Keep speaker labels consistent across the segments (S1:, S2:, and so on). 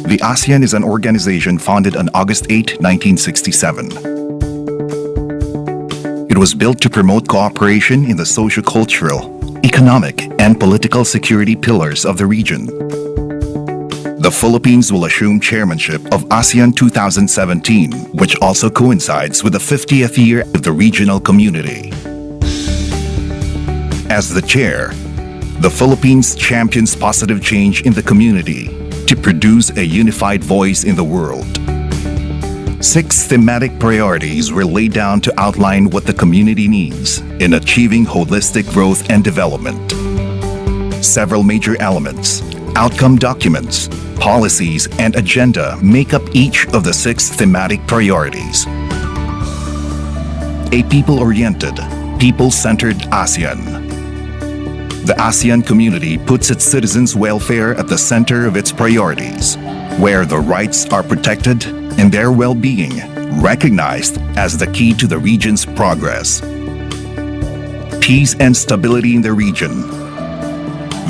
S1: The ASEAN is an organization founded on August 8, 1967. It was built to promote cooperation in the socio-cultural, economic, and political security pillars of the region. The Philippines will assume chairmanship of ASEAN 2017, which also coincides with the 50th year of the regional community. As the chair, the Philippines champions positive change in the community to produce a unified voice in the world. 6 thematic priorities were laid down to outline what the community needs in achieving holistic growth and development. Several major elements, outcome documents, policies, and agenda make up each of the 6 thematic priorities. A people-oriented, people-centered ASEAN. The ASEAN community puts its citizens' welfare at the center of its priorities, where the rights are protected and their well-being recognized as the key to the region's progress. Peace and stability in the region.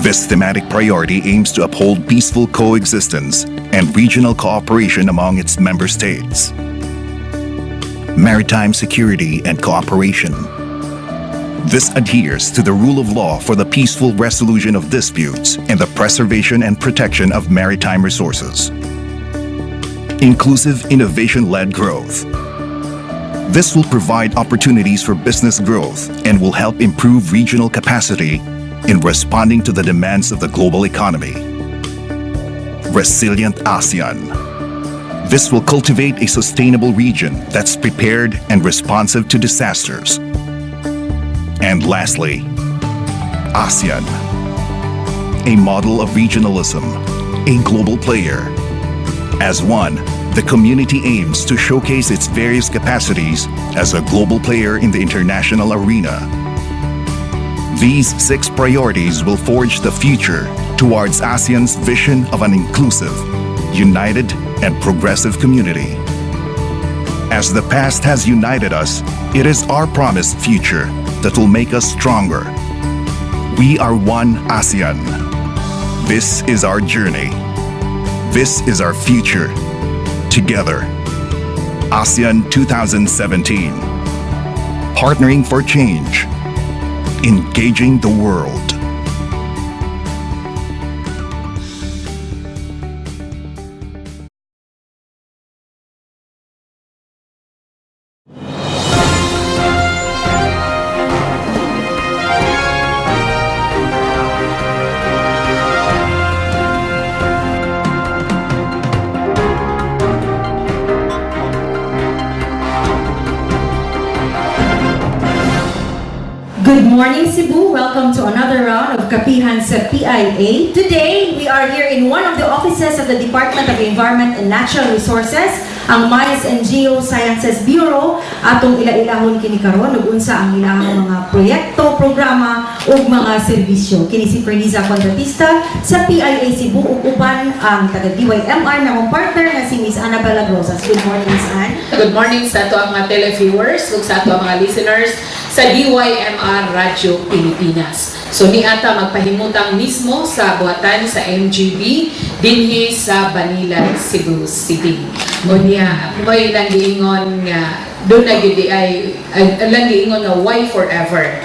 S1: This thematic priority aims to uphold peaceful coexistence and regional cooperation among its member states. Maritime security and cooperation. This adheres to the rule of law for the peaceful resolution of disputes and the preservation and protection of maritime resources. Inclusive innovation-led growth. This will provide opportunities for business growth and will help improve regional capacity in responding to the demands of the global economy. Resilient ASEAN. This will cultivate a sustainable region that's prepared and responsive to disasters. And lastly, ASEAN, a model of regionalism, a global player. As one, the community aims to showcase its various capacities as a global player in the international arena. These 6 priorities will forge the future towards ASEAN's vision of an inclusive, united, and progressive community. As the past has united us, it is our promised future that will make us stronger. We are one ASEAN. This is our journey. This is our future. Together. ASEAN 2017. Partnering for change. Engaging the world.
S2: Good morning, Cebu. Welcome to another round of Kapihan sa PIA. Today, we are here in one of the offices of the Department of Environment and Natural Resources, ang Mines and Geo-Sciences Bureau, atong ila-ilahon kini karon ug unsa ang ilahang mga proyekto, programa ug mga serbisyo. Kini si Perliza kontratista sa PIA Cebu ug uban ang taga DYMR na mong partner nga si Miss Annabella Rosas. Good morning, Miss Ann. Good morning sa ato ang mga televiewers ug sa ato ang mga listeners sa DYMR Radyo Pilipinas. So niata magpahimutang mismo sa buhatan sa MGB dinhi sa Banilad, Cebu City. O niya, may lang giingon nga doon na gid ay lang giingon nga why forever.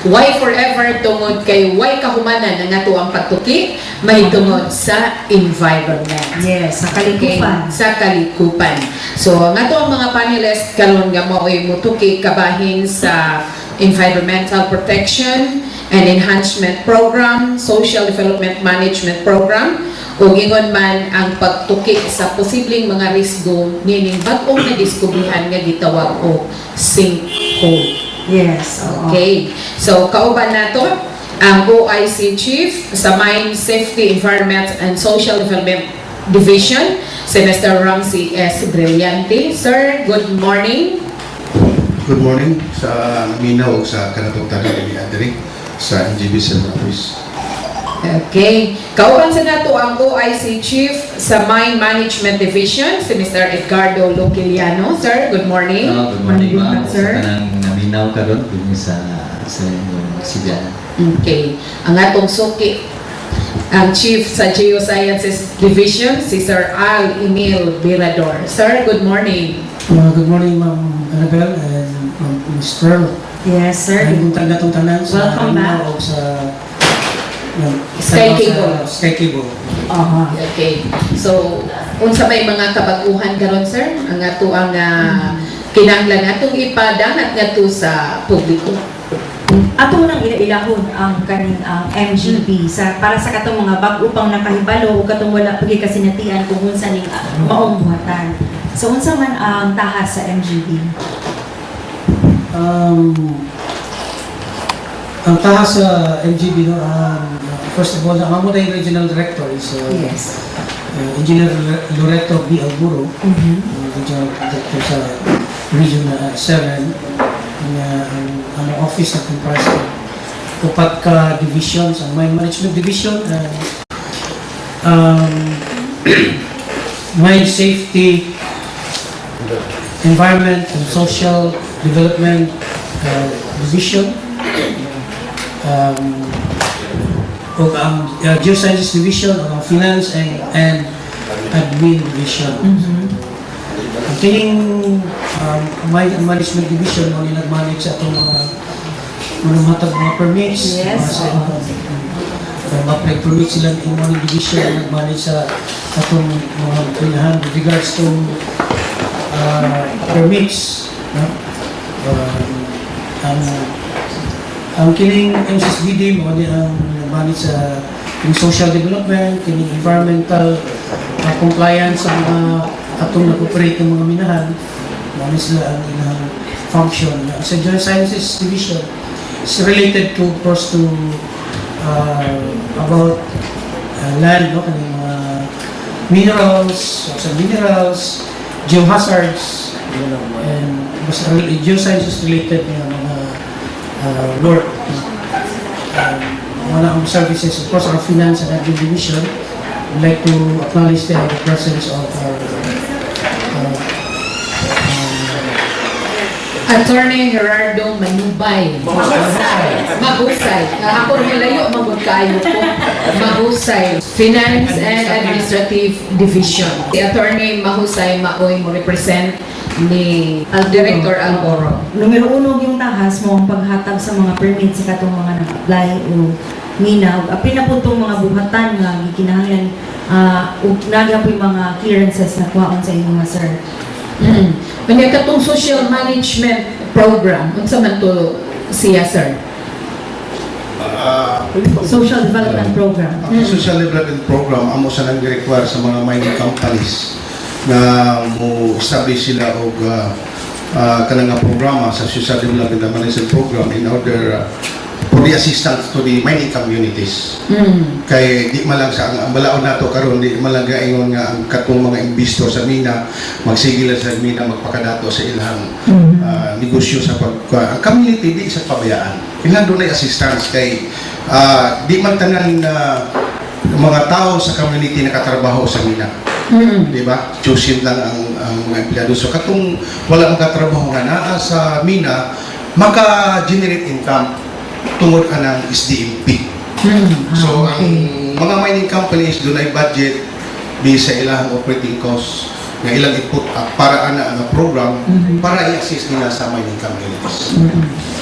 S2: Why forever tungod kay why kahumanan nga nato ang pagtuki mahitungod sa environment. Yes, sa kalikupan. Okay, sa kalikupan. So nga to ang mga panelists karon nga mao'y mutuki kabahin sa environmental protection and enhancement program, social development management program, o gingon man ang pagtuki sa posibleng mga risgo nining bag-ong nadiskubrihan nga gitawag og sinkhole. Yes. Okay. So kauban nato ang OIC-Chief sa Mine Safety, Environment and Social Development Division, si Mr. Ramcie S. Brillante. Sir, good morning.
S3: Good morning sa Minaw sa kanatungtanan ni Atty sa NGB Center Office.
S2: Okay. Kauban sa nato ang OIC-Chief sa Mine Management Division, si Mr. Edgardo Loquellano. Sir, good morning.
S4: Good morning, ma'am.
S2: Sir.
S4: Sa kanang naminaw ka doon, sa Sidiana.
S2: Okay. Ang atong suki
S4: ang Chief sa Geo-Sciences Division, si Sir Emil Berador. Sir, good morning.
S5: Good morning, Ma'am Annabelle and Ms. Pearl.
S2: Yes, sir.
S5: Ang itong tanan sa
S2: Welcome back.
S5: o sa
S4: Sky Cable.
S5: Sky Cable.
S4: Okay. So, unsa may mga kabaguhan karon, sir? Ang ato ang kinahanglan atong ipadangat ngadto sa publiko.
S2: Ato nang ilahon ang kaning MGB para sa katong mga bag-o pang nakahibalo o katong wala pagi kasinatian kung unsa ning maong buhatan. So unsa man ang tahas sa MGB?
S5: Ang tahas sa MGB, no, first of all, ang amo tayong regional director is
S2: Yes.
S5: Engineer Loreto B. Alburo, regional director sa Region 7. Ang office na comprise of upat ka divisions, ang mine management division, mine safety, environment and social development division, o ang Geosciences division, o ang finance and admin division. Ang kining management division mo nag-manage sa itong mga matag mga permits.
S2: Yes.
S5: Mag-apply permits sila ng money division nag-manage sa itong mga pinahan with regards to permits. No? Ang kining MSESDD mo ang nag-manage sa social development, kining environmental compliance sa mga atong nag-operate ng mga minahan. Ano sila ang ilang function. Sa Geo-Sciences division is related to, of course, to about land, no? Kaning mga minerals, geohazards, and Geo-Sciences related mga work. One of services, of course, our finance and admin division. I'd like to acknowledge the presence of our
S4: Attorney Gerardo Mahusay. Ako nilayo magod kayo po. Mahusay, Finance and Administrative Division. Si Attorney Mahusay maoy mo represent ni Director Alboro.
S2: Numero 1 yung tahas mo ang paghatag sa mga permit sa katong mga nag-apply o mina. Apil na po itong mga buhatan nga gikinahanglan nagya po yung mga clearances na kuhaon sa inyo mga sir.
S4: Kanya katong social management program, unsa man to siya, sir?
S2: Social development program.
S3: Ang social development program amo sa nang require sa mga mining companies na mo establish sila og kanang programa sa social development and management program in order for the assistance to the mining communities. Kay di malang sa ang balaod nato karon di malang gaingon nga ang katong mga investor sa mina magsigila sa mina magpakadato sa ilang negosyo sa ang community di sa pabayaan. Ilang dunay assistance kay di man tanan mga tao sa community nakatrabaho sa mina. Di ba? Choosing lang ang mga empleyado. So katong wala makatrabaho nga naa sa mina maka-generate income tungod anang SDMP. So ang mga mining companies doon ay budget based sa ilang operating costs nga ilang i-put up para ang program para i-assist nila sa mining communities.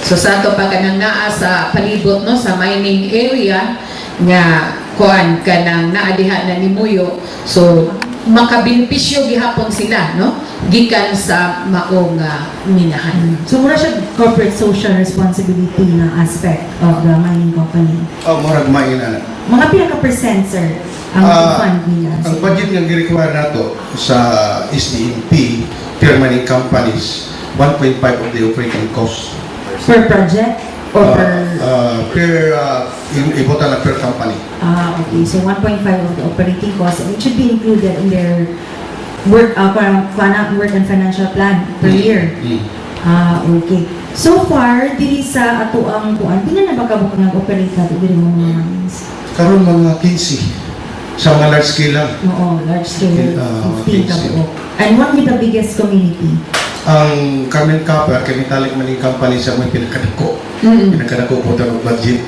S4: So sa ato pa kanang naa sa palibot no sa mining area nga kuan kanang naadiha na nimuyo, so makabenepisyo gihapon sila no gikan sa maong minahan.
S2: So mura siya corporate social responsibility na aspect of the mining company.
S3: Oh, murag main ana.
S2: Mga pila ka percent sir ang fund nila?
S3: Ang budget nga gi-require nato sa SDMP per mining companies 1.5 of the operating cost
S2: Per project or per
S3: ibota na per company.
S2: okay. So 1.5 of the operating cost, and it should be included in their work work and financial plan per year. Okay. So far, diri sa ato ang kuan, pila na ba ka nag-operate nato diri mo mga mines?
S3: Karon mga 15 sa mga large scale lang.
S2: Oo, large scale, 15 ka
S3: 15.
S2: buok. And what with the biggest community?
S3: Ang Carmen Copper, kay Metallic Mining Company sa mga pinakadako. Pinakadako po ito ng budget.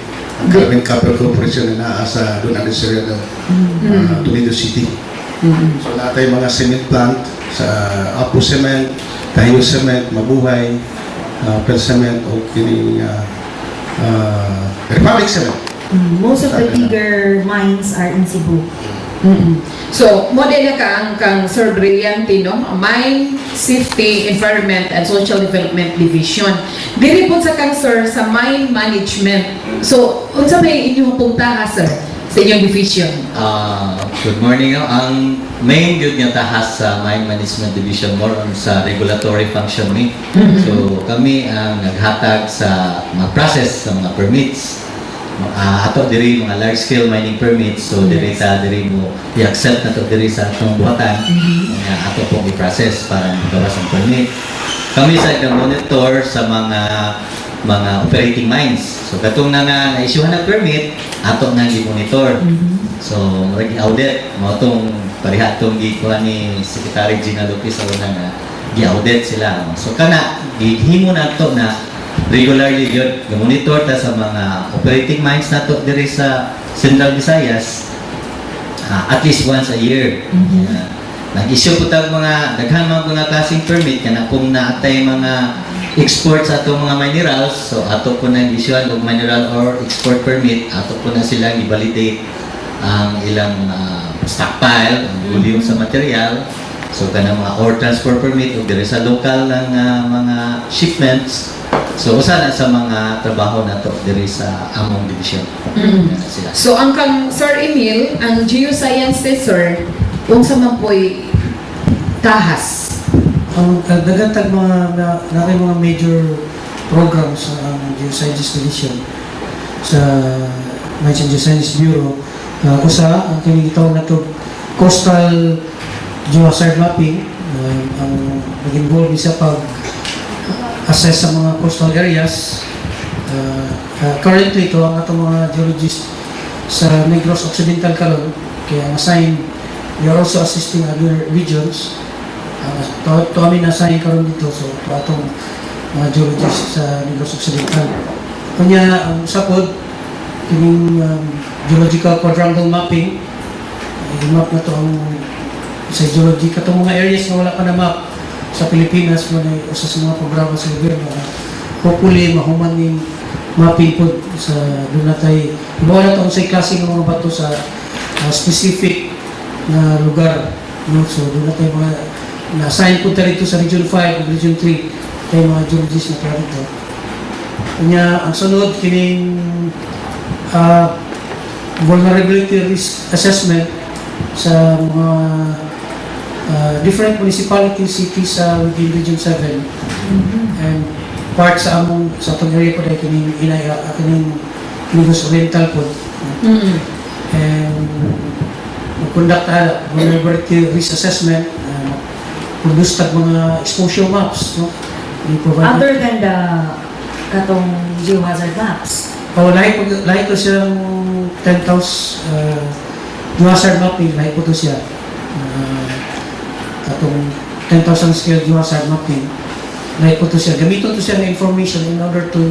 S3: Carbon Copper Corporation na naasa doon ang Desirado, Toledo City. So natay mga cement plant sa Apo Cement, Tayo Cement, Mabuhay, Pel Cement o kining Republic Cement.
S2: Most of the bigger mines are in Cebu.
S4: So, model ka ang Sir Brillante, no? Mine, Safety, Environment, and Social Development Division. Diri po sa kang sir sa mine management. So, unsa may inyong puntaha, sir, sa inyong division?
S6: Good morning. No? Ang main good nga tahas sa Mine Management Division more on sa regulatory function ni. So kami ang naghatag sa mga process sa mga permits. Ato diri mga large scale mining permits, so diri mo i-accept na to diri sa atong buhatan nga ato pong i-process para magawas ang permit. Kami sa monitor sa mga operating mines. So katong na-issuehan na permit, ato nang i-monitor. So mag-audit mo tong pareha tong gikuha ni Secretary Gina Lopez sa una nga gi-audit sila. So kana gihimo nato na regularly yun, monitor ta sa mga operating mines nato diri sa Central Visayas at least once a year. Nag-issue po tag mga daghang mga klaseng permit kana kung naatay mga export sa ato mga minerals, so ato po nang issuean og mineral or export permit, ato po na silang i-validate ang ilang stockpile, ang volume sa material. So kanang mga ore transfer permit o diri sa local ng mga shipments. So usa na sa mga trabaho nato diri sa among division. Sila.
S4: So ang kang Sir Emil, ang Geo-Sciences, sir, unsa man po'y tahas?
S5: Ang dagatag mga mga major programs sa Geo-Sciences Division sa Mines and Geosciences Bureau. Usa ang kinitawag na to coastal geohazard mapping, ang nag-involve sa pag-assess sa mga coastal areas. Currently ito ang atong mga geologists sa Negros Occidental karon, kaya ang assign, we are also assisting other regions. To amin na-assign karon dito, so ito atong mga geologists sa Negros Occidental. Kanya ang sapod kining geological quadrangle mapping, i-map na to ang sa geology katong mga areas na wala pa na map sa Pilipinas mo na usa sa mga programa sa gobyerno. Hopefully mahuman ning mapping po sa doon natay ibawa na to sa klase ng mga bato sa specific na lugar, no? So doon natay mga na-assign po tayo sa Region 5 o Region 3 tayo mga geologists na para dito. Kanya ang sunod kining vulnerability risk assessment sa mga different municipalities, cities within Region 7 and part sa among sa itong area po dahil kining Negros Oriental po and conduct vulnerability risk assessment, produce tag mga exposure maps, no?
S2: Other than the katong geohazard maps.
S5: Lahi ko siyang 10,000 geohazard mapping, lahi po to siya. Katong 10,000 scale geohazard mapping, lahi po to siya. Gamiton to siya ng information in order to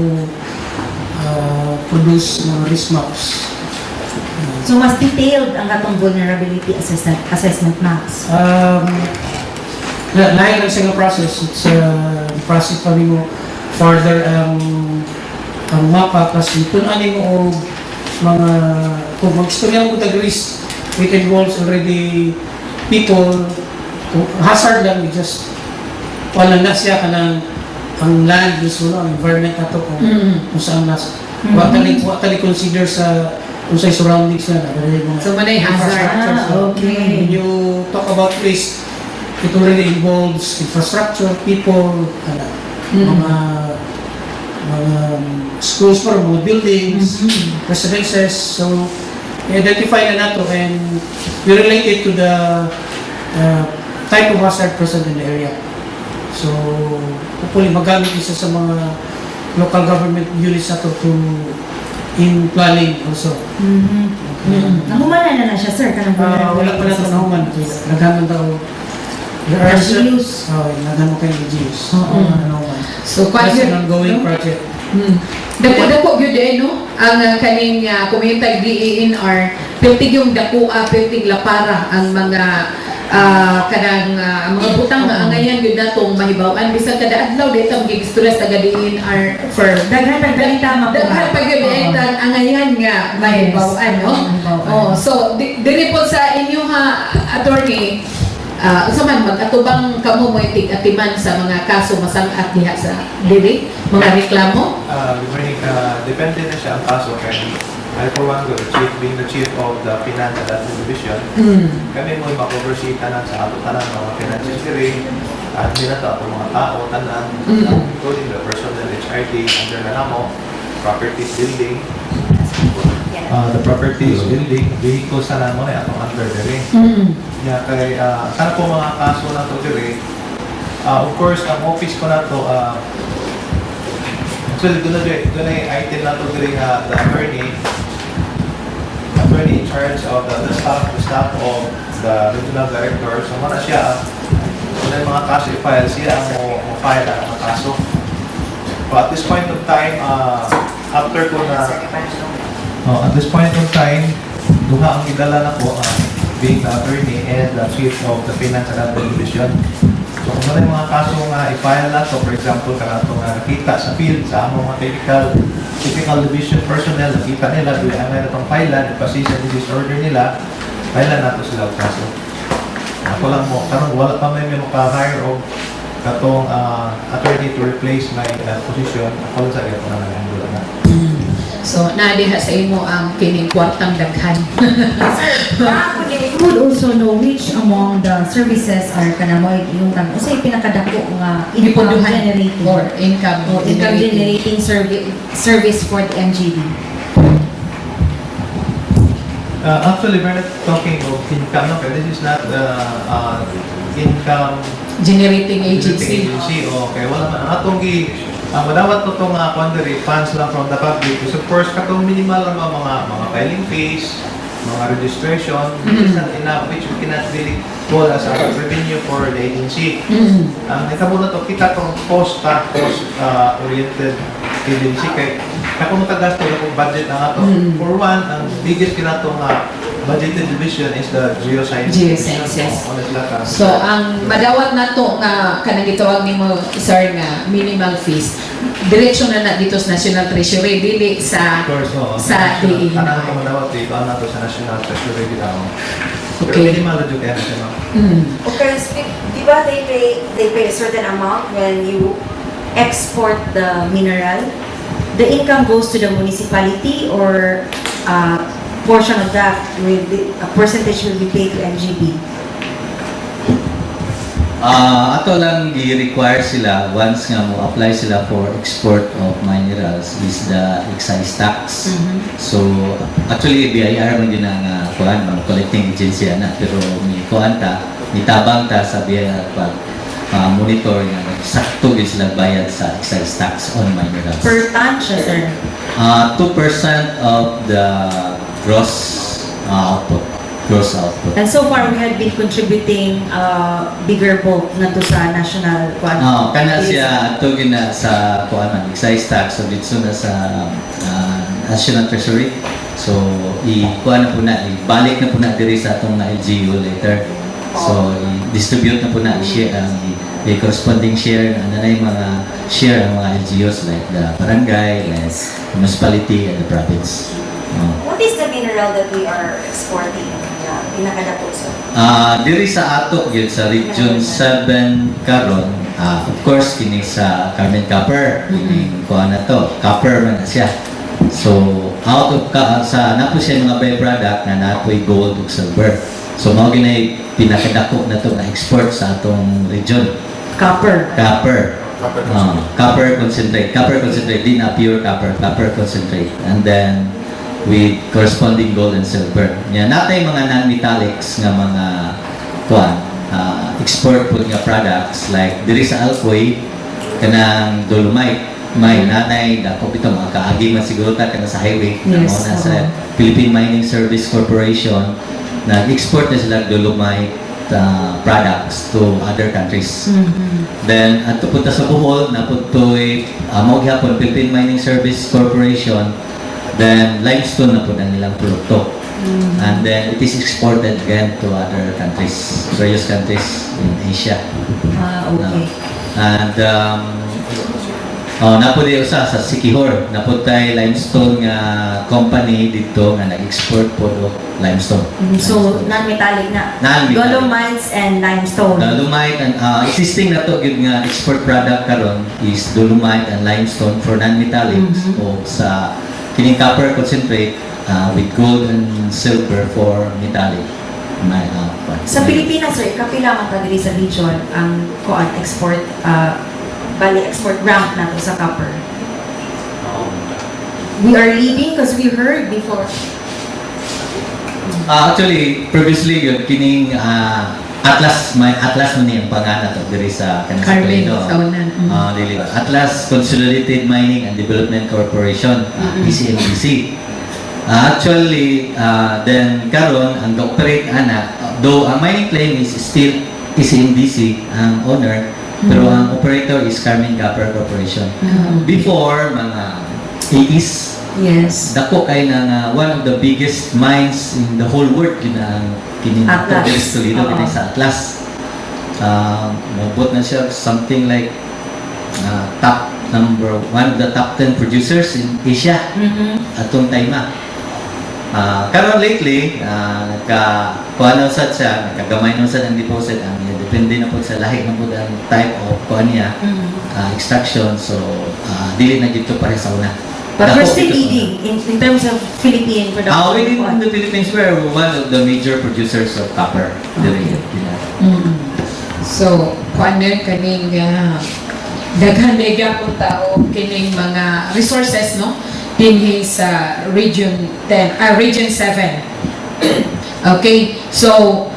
S5: produce mga risk maps.
S2: So mas detailed ang katong vulnerability assessment maps.
S5: Lahi lang siya ng process. It's process pa rin mo further ang mapa kasi punan mo og mga kung mag-istorya mo tag-risk, it involves already people hazard lang, just wala na siya ka ng ang land mismo, no? Ang environment na to kung saan nasa tali consider sa kung sa'y surroundings na
S4: so manay hazard.
S2: Okay.
S5: When you talk about risk, it already involves infrastructure, people, mga schools for mga buildings, residences. So i-identify na nato and we relate it to the type of hazard present in the area. So hopefully magamit isa sa mga local government units nato to in planning also.
S2: Nahumanan na siya, sir, kanang
S5: wala pa nato nahuman. Naghaman daw
S2: LGUs.
S5: naghaman kayo LGUs.
S4: So
S5: That's an ongoing project.
S4: Dako-dako gyud no ang kaning komunitag DYMR piltig yung dakua piltig lapara ang mga kanang mga butang nga angayan gyud natong mahibaw-an bisan kada adlaw dito mag-stress taga DYMR for
S2: Daghan pagbalita
S4: daghan pa gyud ang angayan nga mahibaw-an no. Oh, so diri po sa inyo ha attorney unsa man mag-atubang kamo mo atiman sa mga kaso masang-at diha sa diri mga reklamo?
S7: Depende na siya ang kaso kaya I for one go, being the chief of the finance and admin division, kami mo mag-oversee tanan sa ato tanan mga finances diri at nila to mga tao tanan including the personnel HRD under na namo properties building the properties building vehicles tanan mo na atong under diri. Yeah, kay sana po mga kaso na to diri. Of course, ang office ko na to actually doon na item na to diri nga the attorney in charge of the staff of the regional director. So mana siya kung may mga kaso i-file siya ang mo-file ang mga kaso. But at this point of time after ko na at this point of time duha ang gidala na ko being the attorney and the chief of the finance and admin division. So kung may mga kaso nga i-file na to, for example, kanato nga nakita sa field sa among mga typical division personnel, nakita nila, doon ang na itong filean, ipasisa ni disorder nila, filean na to sila ang kaso. Ako lang mo, karong wala pa may maka-hire o katong attorney to replace my position, ako lang sa iyo kung nang-handle na.
S4: So, nadiha sa imo ang kining kwartang daghan.
S2: You would also know which among the services are kanamoy yung usay pinakadako nga income generating
S4: or income
S2: generating service for the MGD.
S7: Actually, we're not talking of income, no? This is not income
S4: generating agency.
S7: Okay, wala man. Ang atong madawat to itong funds lang from the public. So, of course, katong minimal lang mga filing fees, mga registration, which is not enough, which we cannot really call as a revenue for the agency. Nakabo na to, kita itong cost-oriented agency. Kaya kung matagasto na kung budget na nga to. For one, ang biggest kinatong budgeted division is the
S4: Geosciences. So, ang madawat na to nga kanang gitawag nimo sir nga minimal fees, diretso na dito sa National Treasury, dili sa sa DE.
S7: Kanang ko madawat dito ang nato sa National Treasury dito.
S4: Okay.
S7: Pero minimal jud kaya na siya.
S2: Okay, di ba they pay a certain amount when you export the mineral? The income goes to the municipality or portion of that a percentage will be paid to MGB?
S6: Ato lang i-require sila once nga mo apply sila for export of minerals is the excise tax. So actually BIR man yun ang kuan mga collecting agency na pero ni kuan ta nitabang ta sa BIR pag monitor nga sakto gyud sila bayad sa excise tax on minerals.
S2: Per ton siya, sir?
S6: 2% of the gross output.
S2: And so far, we had been contributing bigger bulk na to sa national kuan.
S6: Kana siya ato gina sa kuan man excise tax so dito na sa National Treasury. So kuan na po na ibalik na po na diri sa atong LGU later. So i-distribute na po na i-share ang corresponding share na nanay mga share ang mga LGUs like the barangay, like the municipality and the province.
S2: What is the mineral that we are exporting? Pinakadako sir?
S6: Diri sa ato gyud sa Region 7 karon, of course kini sa carbon copper, kini kuan na to, copper man na siya. So out of sa napo siya mga byproduct na natoy gold ug silver. So mao ginay pinakadako na to na export sa atong region.
S2: Copper
S6: concentrate. Copper concentrate, di na pure copper concentrate. And then with corresponding gold and silver. Yan natay mga non-metallics nga mga export po nga products like diri sa Alcoy kanang dolomite may nanay dako bitaw mga kaagi man siguro ta kana sa highway na sa Philippine Mining Service Corporation nag-export na sila dolomite products to other countries. Then at punta sa Bohol na puntoy mao gyapon Philippine Mining Service Corporation, then limestone na pud ang ilang produkto. And then it is exported again to other countries, various countries in Asia.
S2: Okay.
S6: And napod usa sa Sinkholes, napod tay limestone nga company dito nga nag-export po og limestone.
S2: So, non-metallic na.
S6: Non-metallic.
S2: Dolomites and limestone.
S6: Dolomite and existing na to gyud nga export product karon is dolomite and limestone for non-metallics o sa kining copper concentrate with gold and silver for metallic.
S2: Sa Pilipinas, sir, kapila man ta diri sa region ang kuan export export ramp nato sa copper. We are leading because we heard before.
S6: Actually, previously yun kining Atlas man ang pangalan to diri sa
S4: Carmen, saunan.
S6: dili Atlas Consolidated Mining and Development Corporation, PCMDC. Actually, then karon ang operate ana, though ang mining claim is still PCMDC ang owner, pero ang operator is Carmen Copper Corporation. Before mga 80s,
S2: Yes.
S6: dako kay na one of the biggest mines in the whole world kining
S2: Atlas.
S6: Toledo sa Atlas. Mabot na siya something like top number one of the top 10 producers in Asia atong time na. Karon lately nagka-kuha na sad siya, nagkagamay na sad ang deposit, ang depende na po sa lahi na po ang type of kuha niya, extraction, so dili na dito pare sa una.
S2: But we're still leading in terms of Philippine production.
S6: Within the Philippines, we're one of the major producers of copper.
S4: So, kuan kaning daghan mega pun tao kining mga resources no dinhi sa region 10 region 7. Okay, so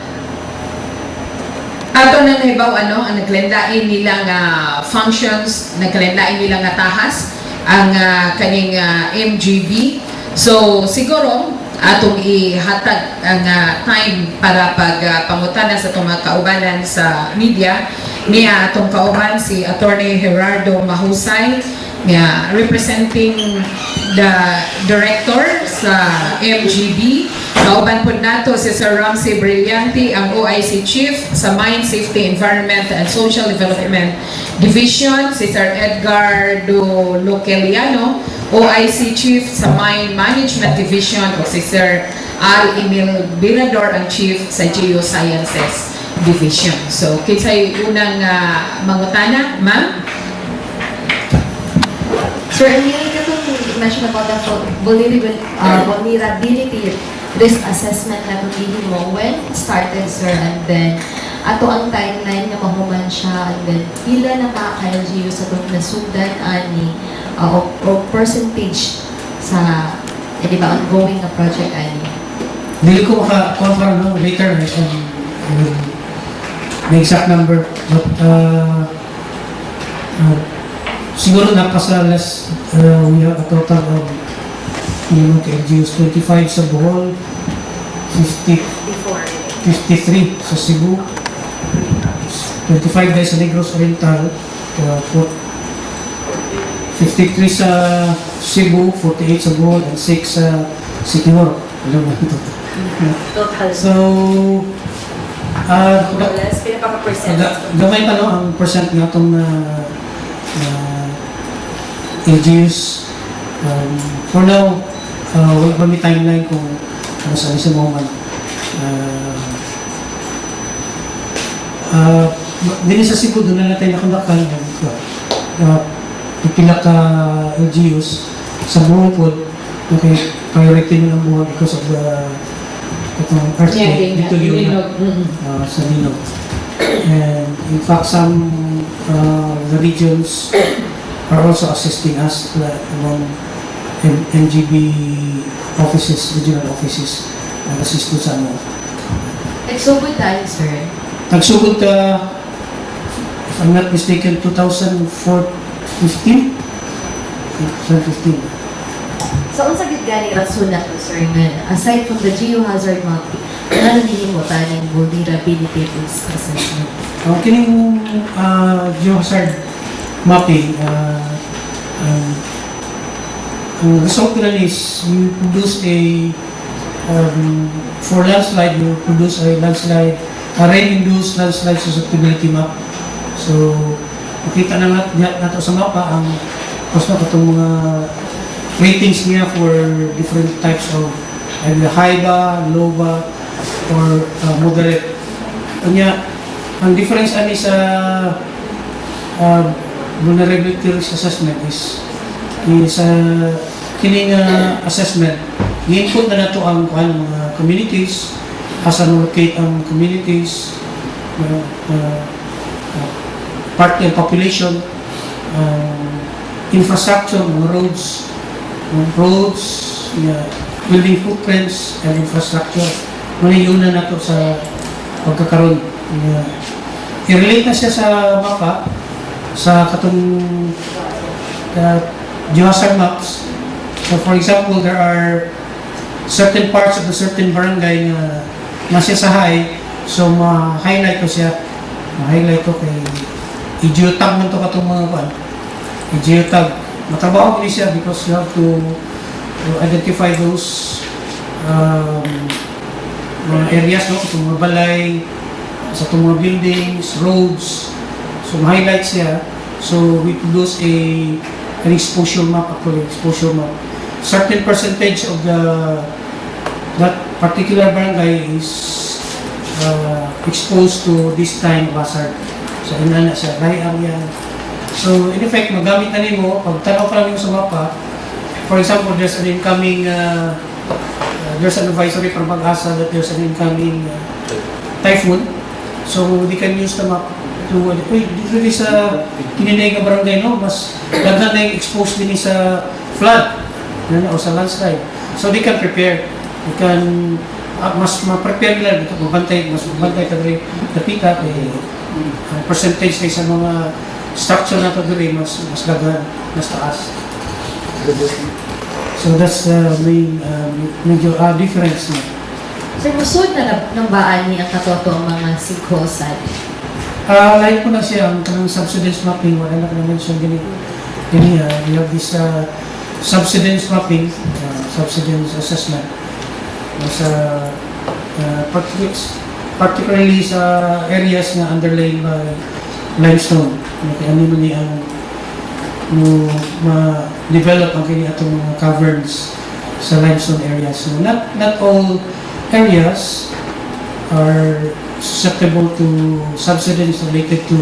S4: ato na nahibaw ang nagkalendain nila nga functions, nagkalendain nila nga tahas ang kaning MGB. So siguro atong ihatag ang time para pagpangutana sa itong mga kaubanan sa media niya atong kauban si Atty. Gerardo Mahusay nga representing the director sa MGB. Kauban po nato si Sir Ramcie ang OIC-Chief sa Mine Safety, Environment and Social Development Division, si Sir Edgardo Loquellano, OIC-Chief sa Mine Management Division, o si Sir Emil Berador, ang Chief sa Geo-Sciences Division. So, kinsay unang mangutana, ma'am?
S8: Sir Emil, katong mention about the vulnerability risk assessment na itong mo, when it started, sir, and then ato ang timeline na mahuman siya, and then pila na ka-LGU sa itong nasudan ani o percentage sa di ba ongoing na project ani?
S5: Dili ko makakuha para no, later may exact number, but siguro napasa we have a total of LGUs 25 sa Bohol, 53 sa Cebu, 25 dahil sa Negros Oriental, 53 sa Cebu, 48 sa Bohol, and 6 sa Sinkholes. Alam mo ito.
S2: Total.
S5: So, gamay pa no ang percent nga itong LGUs. For now, wag ba may timeline kung ano sa moment. Dili sa Cebu, doon na natin nakundakan pipila ka LGUs sa buong po, okay, priority nyo ang buwan because of the earthquake dito yung sa Linog. And in fact, some the regions are also assisting us among MGB offices, regional offices, assist ko sa ano.
S8: Nagsugod tayo, sir.
S5: Nagsugod if I'm not mistaken, 2015? 2015.
S8: So, unsa gid gani rason na to, sir, nga aside from the geohazard mapping, ano din mo taning vulnerability risk assessment?
S5: Kining geohazard mapping, ang result nila is you produce for landslide, you produce a rain-induced landslide susceptibility map. So, makita na nato sa mapa ang itong mga ratings niya for different types of either high ba, low ba, or moderate. Kanya, ang difference ani sa vulnerability risk assessment is kining assessment, i-input na nato ang mga communities, asa locate ang communities, part ng population, infrastructure, mga roads, building footprints, and infrastructure. Manayuna na ito sa pagkakaroon. I-relate na siya sa mapa, sa katong geohazard maps. So for example, there are certain parts of the certain barangay na nasa sa high, so ma-highlight ko siya. Ma-highlight ko kay i-geotag man ito katong mga kuan. I-geotag. Matrabaho ko siya because you have to identify those mga areas, no? Itong mga balay, sa itong mga buildings, roads. So, ma-highlight siya. So, we produce an exposure map, actually, exposure map. Certain percentage of that particular barangay is exposed to this kind of hazard. So, inana siya, layang yan. So, in effect, magamit na nimo, pag tanaw pa lang sa mapa, for example, there's an incoming, there's an advisory from Pag-asa that there's an incoming typhoon. So, they can use the map to, dito sa kininay nga barangay, no, mas daghan na yung exposed din sa flood, o sa landslide. So, they can prepare. They can, mas ma-prepare nila dito, mas mabantay ka rin napita, percentage na sa mga structure na ito rin, mas daghan, mas taas. So, that's the main major difference na.
S8: Sir, musod na nambaan niya ang katoto ang mga sinkholes?
S5: Lahat po na siya, ang kanang subsidence mapping, wala na ka na-mention ganito. We have this subsidence mapping, subsidence assessment. Particularly sa areas na underlain by limestone. Kaya ano man ang ma-develop ang kini atong mga caverns sa limestone areas. So not all areas are susceptible to subsidence related to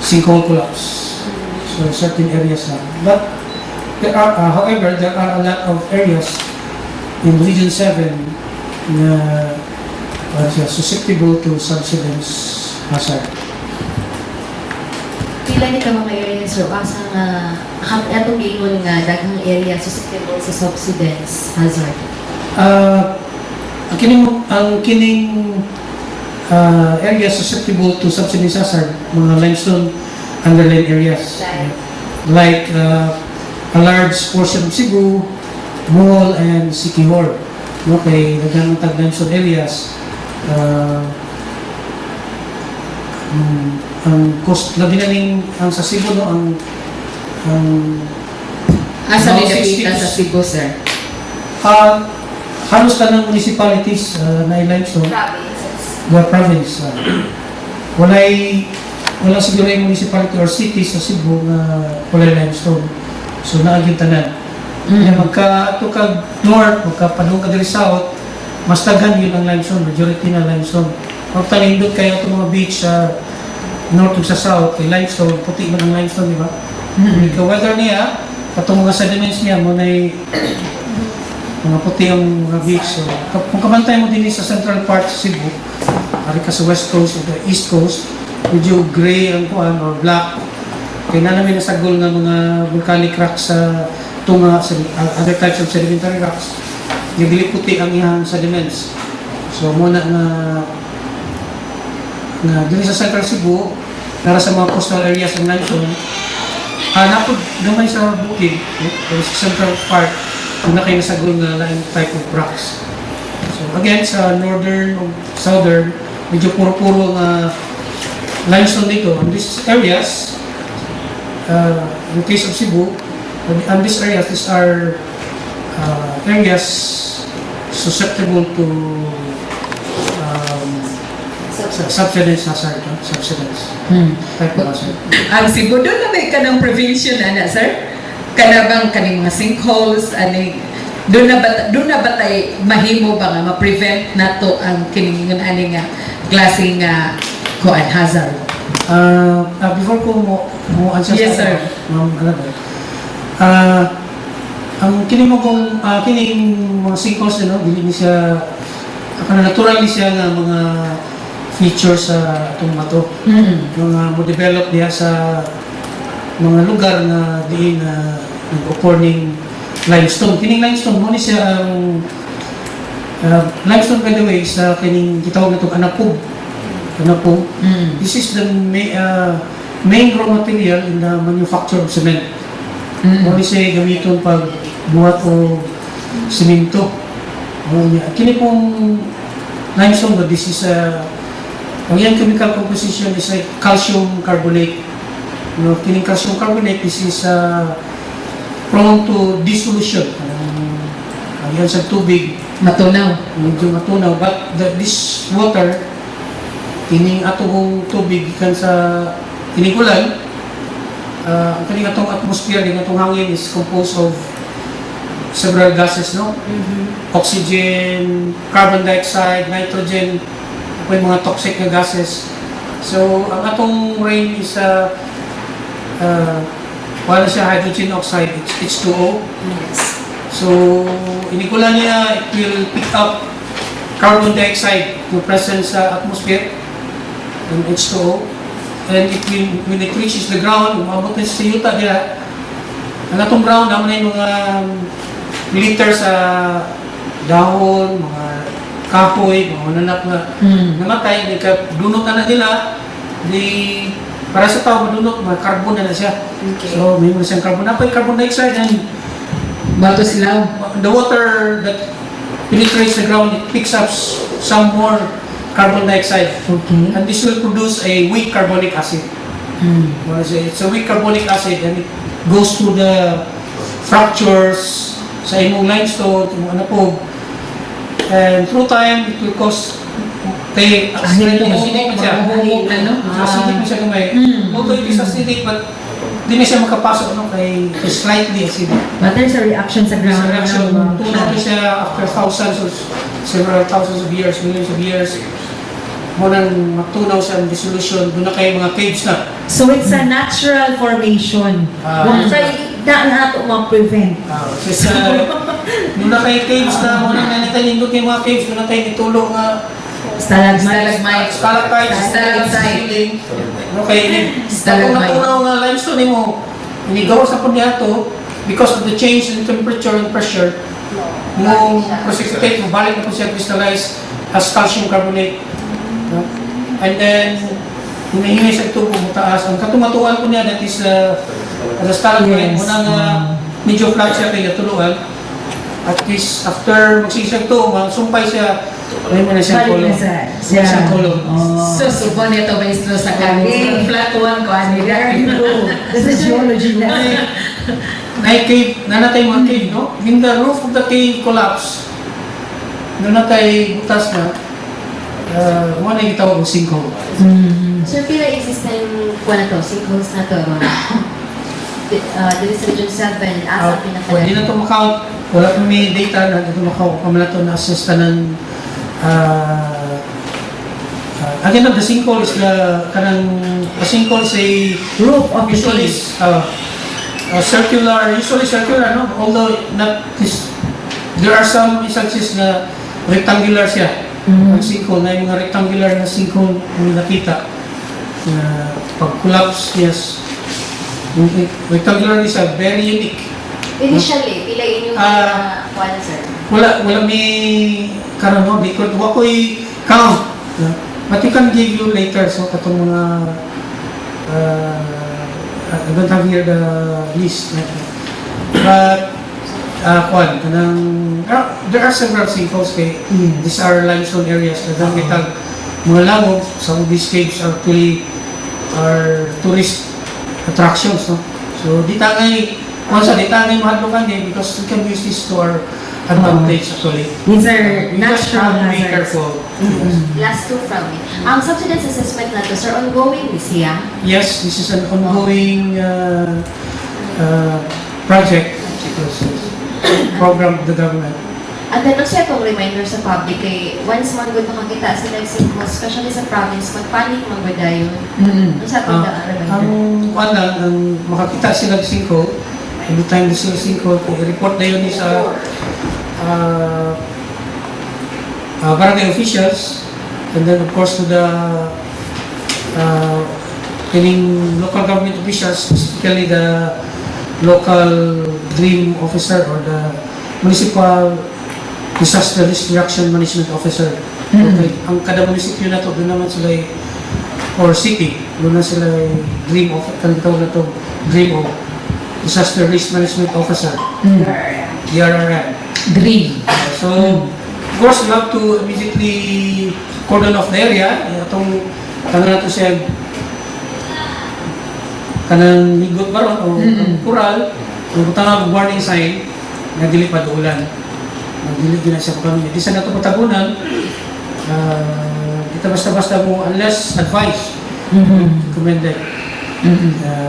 S5: sinkhole collapse. So certain areas lang. But there are, however, there are a lot of areas in Region 7 na susceptible to subsidence hazard.
S8: Pila ni ka mga areas, sir, asa nga atong giingon nga daghang area susceptible sa subsidence hazard?
S5: Ang kining areas susceptible to subsidence hazard, mga limestone underlain areas. Like a large portion of Cebu, Bohol, and Sinkholes. Okay, daghang limestone areas. Ang cost labi na ning ang sa Cebu, no, ang
S4: Asa ni dapita sa Cebu, sir?
S5: halos tanang municipalities na limestone. Province. Wala siguro yung municipality or city sa Cebu na wala limestone. So naaging tanan. Kaya magka-tukag north, magka-padung ka diri south, mas daghan yun ang limestone, majority na limestone. Pag tanindot kayo itong mga beach sa north ug sa south, kay limestone, puti man ang limestone, di ba? Weather niya, katong mga sediments niya, muna'y mga puti ang mga beach. So, kung kabantay mo din sa central part sa Cebu, ari ka sa west coast o the east coast, medyo gray ang kuan or black. Kaya na namin nasagol ng mga volcanic rocks sa tunga, sa other types of sedimentary rocks. Nagdili puti ang iyang sediments. So muna na dun sa central Cebu, para sa mga coastal areas ng limestone, napod gamay sa bukid, sa central part, kung na kayo nasagol na laing type of rocks. So again, sa northern o southern, medyo puro-puro nga limestone dito. In these areas, in case of Cebu, and these areas, these are areas susceptible to subsidence hazard, subsidence type of hazard.
S4: Ang Cebu, doon na may kanang prevention, sir? Kanabang kaning mga sinkholes, doon na ba tayo mahimo ba nga ma-prevent nato ang kiningon ani nga klaseng kuan hazard?
S5: Before ko mo answer
S4: Yes, sir.
S5: Ma'am Berador, ang kining mga sinkholes dili ni siya natural ni siya nga mga features sa atong bato. Mga mo-develop diha sa mga lugar na diin na nag-occur ning limestone. Kining limestone mo ni siya ang limestone, by the way, sa kining gitawag natong anapog. This is the main raw material in the manufacture of cement. Mo ni siya gamiton pag buhat o semento. Kini pong limestone, this is ang iyang chemical composition is like calcium carbonate. Kining calcium carbonate, this is prone to dissolution. Ang yan sa tubig,
S4: Matunaw.
S5: medyo matunaw. But this water, kining atong tubig kan sa kining ulan, ang kining atong atmosphere, kining atong hangin is composed of several gases, no? Oxygen, carbon dioxide, nitrogen, may mga toxic na gases. So, ang atong rain is wala siya hydrogen oxide, it's H2O.
S8: Yes.
S5: So, inikula niya, it will pick up carbon dioxide to present sa atmosphere and H2O. And it will, when it reaches the ground, umabot na sa yuta nila, ang atong ground, naman na yung mga litter sa dahon, mga kahoy, mga nanap na namatay, dunot na nila, para sa tao madunot, mga carbon na siya.
S8: Okay.
S5: So, may mga siyang carbon. Napay carbon dioxide and
S4: Bato sila.
S5: the water that penetrates the ground, it picks up some more carbon dioxide.
S4: Okay.
S5: And this will produce a weak carbonic acid. It's a weak carbonic acid and it goes through the fractures sa imong limestone, imong anapog. And through time, it will cause acidic na siya. Acidic na siya kamay. Although it is acidic, but di na siya makapasok kay slightly acidic.
S2: But there's a reaction sa ground.
S5: Sa reaction, tunaw na siya after thousands or several thousands of years, millions of years. Munang matunaw siya ang dissolution, doon na kayo mga caves na.
S2: So it's a natural formation. So daan nato ma-prevent.
S5: Doon na kayo caves na, munang nanitayin doon kayo mga caves, doon na kayo nitulo nga
S2: Stalagmites.
S5: stalactites, okay, kung natunaw nga limestone mo, inigawa sa punyato, because of the change in temperature and pressure, mo precipitate, mo balik na po siya crystallize as calcium carbonate. And then, hinahinay sa tubo mo taas. Ang katumatuan po niya, that is the stalagmite, munang medyo flat siya kaya tuluan. At least, after magsisag to, sumpay siya, may mo na siyang kolong. Siyang kolong.
S4: So, subon ito based sa kanin. Flat one ko,
S2: This is geology na.
S5: Cave, nanatay mga cave, no? When the roof of the cave collapse, nanatay butas na, wala na itawag ng sinkhole.
S8: Sir, pila existing sinkholes na to? Dili sa Region 7, asa
S5: Hindi na ito makount. Wala pa may data na dito makount. Kamala ito na-assess ng again, the sinkhole is the sinkhole is a
S2: Roof of the
S5: usually circular, no? Although not this, there are some instances na rectangular siya. Ang sinkhole na yung mga rectangular na sinkhole yung nakita na pag-collapse, yes. Rectangular is a very unique.
S8: Initially, pila inyong sir?
S5: Wala may karon no, because wakoy count. But you can give you later so katong mga I don't have here the list. But there are several sinkholes kay these are limestone areas na kitag mga langog. Some of these caves actually are tourist attractions, no? So di tangay mahadlokan din because we can use this to our advantage actually.
S2: These are
S5: We just
S2: natural
S5: have to be
S2: hazards.
S5: careful.
S8: Last two from me. Ang subsidence assessment na to, sir, ongoing ni siya?
S5: Yes, this is an ongoing project program of the government.
S8: At then, also itong reminder sa public kay once man good makakita sila yung Sinkholes, especially sa province, magpanik man good dayon. Ano sa itong reminder?
S5: Ang makakita sila ng sinkhole, every time na sila sinkhole, i-report na yun sa barangay officials, and then of course to the local government officials, specifically the local DREAM officer or the municipal disaster risk reduction management officer. Okay. Ang kada munisipyo na to, doon naman sila or city, doon na sila DREAM na to DREAM o disaster risk management officer. DRRM.
S4: Green.
S5: So, of course, you have to immediately cordon off the area. Itong na to siya kanang higot baron o kural, kung tawag warning sign, nagdili pa ulan. Nagdili din na siya kami. Di sa nato patabunan, kita basta-basta mo unless advice, recommended.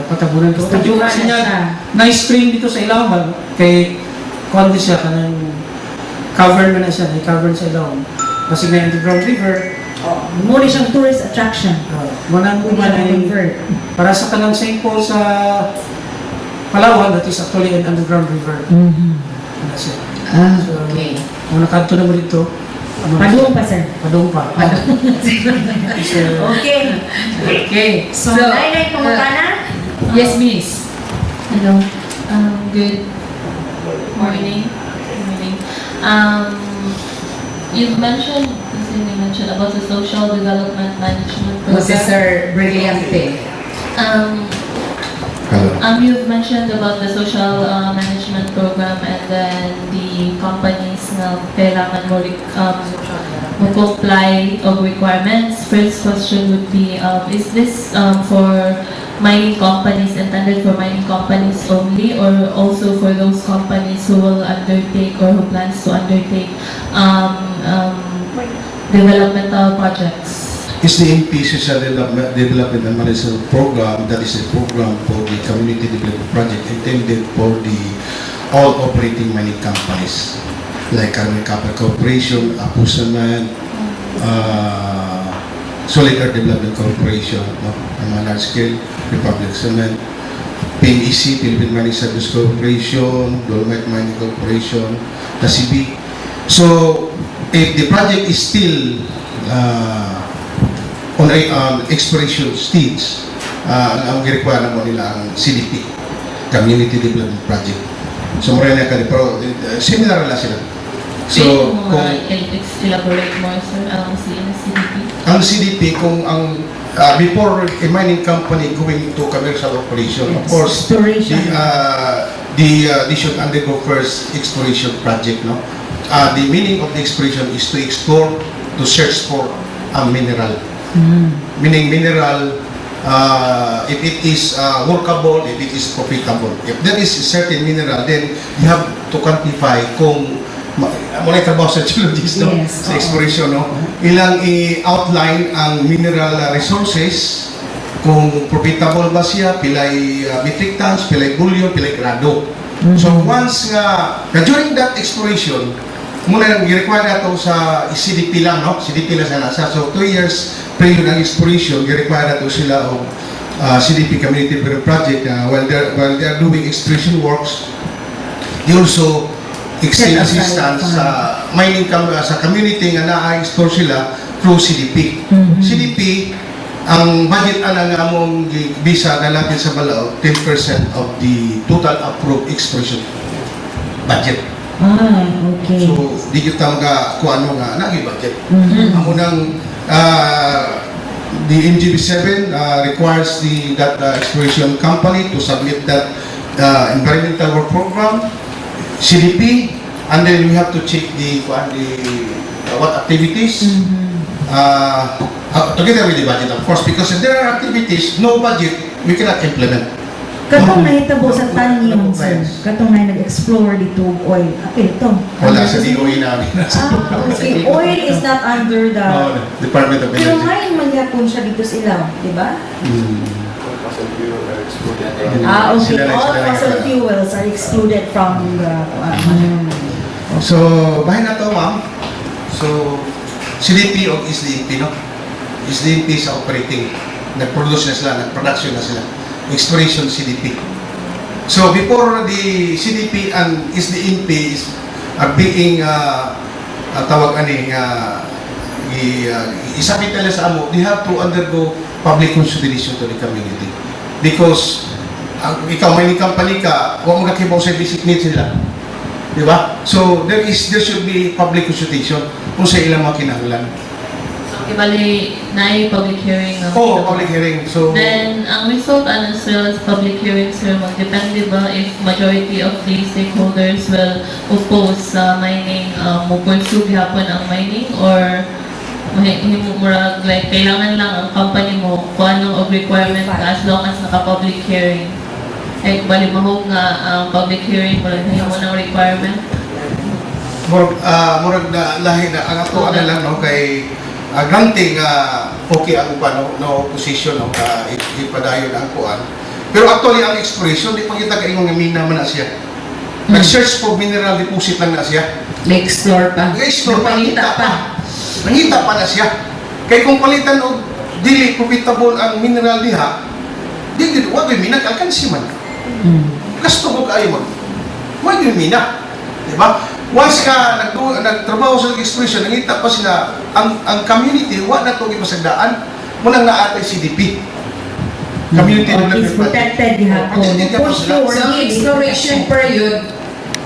S5: Patabunan ko. Yung kasi niya, na-stream dito sa Ilawan, kay kuwanda siya, kanang cover na siya, na-cover sa Ilawan. Kasi na underground river,
S2: Muna siyang tourist attraction.
S5: manang
S2: Convert.
S5: para sa kanang Sinkholes sa Palawan, that is actually an underground river. Ano siya.
S4: Okay.
S5: Kung nakadto na mo dito,
S2: Padung pa, sir.
S5: padung pa.
S2: Okay.
S4: Okay.
S2: So, Nay, pangutana?
S4: Yes, miss.
S9: Hello. Good morning. Good morning. You mentioned about the social development management program.
S4: Sir Brillante.
S9: You've mentioned about the social management program and then the companies na kailangan mo comply of requirements. First question would be, is this for mining companies, intended for mining companies only, or also for those companies who will undertake or who plans to undertake developmental projects?
S3: Is the MPC Development and Management Program, that is a program for the community development project intended for the all operating mining companies like Carmen Copper Corporation, Apusaman, Solid Earth Development Corporation, no? Large Scale, Republic Cement, PMEC, Philippine Mining Service Corporation, Dolomite Mining Corporation, the CB. So, if the project is still on exploration stage, ang require mo nila ang CDP, Community Development Project. So, marami na pero similar lang sila. So,
S9: elaborate more, sir, CDP?
S3: Ang CDP, kung ang before a mining company going to commercial operation, of course,
S2: Exploration.
S3: they should undergo first exploration project, no? The meaning of the exploration is to explore, to search for a mineral. Meaning mineral, if it is workable, if it is profitable. If there is a certain mineral, then you have to quantify kung muna trabaho sa geologist, no?
S2: Yes.
S3: Sa exploration, no? Ilang i-outline ang mineral resources, kung profitable ba siya, pilay metric tons, pilay bullion, pilay grado. So once during that exploration, muna nang i-require nato sa CDP lang, no? CDP lang sana. So 2 years period ng exploration, i-require nato sila o CDP Community Development Project while they are doing exploration works, they also extend assistance sa mining sa community nga na-explore sila through CDP. CDP, ang budget ana nga among bisa na natin sa Balao, 10% of the total approved exploration budget.
S2: Okay.
S3: So, di kita mga kung ano nga nag-budget. Amo nang the NGB7 requires that exploration company to submit that environmental work program CDP, and then we have to check the what activities. Together with the budget, of course, because if there are activities, no budget, we cannot implement.
S2: Katong nahitabo sa taniyong, sir. Katong na nag-explore dito oil. Okay, ito.
S3: Wala sa DOE namin.
S2: Okay. Oil is not under the...
S3: Department of
S2: Pero
S3: Energy.
S2: ngayon man yapon siya dito sila, di ba?
S7: Fossil fuel are excluded.
S2: Okay.
S3: Sila
S2: All
S3: lang
S2: fossil
S3: yan.
S2: fuels are excluded from the...
S3: So, bahay na to, ma'am. So, CDP o SDNP, no? SDNP sa operating. Nag-produce na sila, nag-production na sila. Exploration CDP. So, before the CDP and SDNP are being tawag ani isabit nila sa amo, they have to undergo public consideration to the community. Because ikaw may company ka, huwag magkakibaw sa basic needs nila. Di ba? So, there should be public consultation kung sa ilang mga kinahanglan.
S9: Okay, bali, public hearing.
S3: Oo, public hearing. So,
S9: Then, ang result ano sir, sa public hearing sir, magdepende ba if majority of the stakeholders will oppose sa mining, pursue hapon ang mining, or murag like kailangan lang ang company mo kung anong requirement ka as long as naka-public hearing. Like, bali mahog nga ang public hearing, murag na mo ng requirement.
S3: murag na lahi na ang ako ano lang no kay granting okay ang no position no ipadayon ang kuan. Pero actually ang exploration di pa kita kaingon nga mina man na siya. Nag-search for mineral deposit lang na siya.
S4: Na-explore pa.
S3: Nag-explore pa,
S4: Nangita pa.
S3: Nangita pa na siya. Kay kung palitan og dili profitable ang mineral diha, di wa gyud mina alkansi man. Gasto mo kaayo mo. Wa gyud mina. Di ba? Once ka nagtrabaho sa exploration, nangita pa sila ang community wa na to gipasagdaan mo nang naatay CDP. Community
S2: It's protected gihapon. For sure.
S4: So, ang exploration period,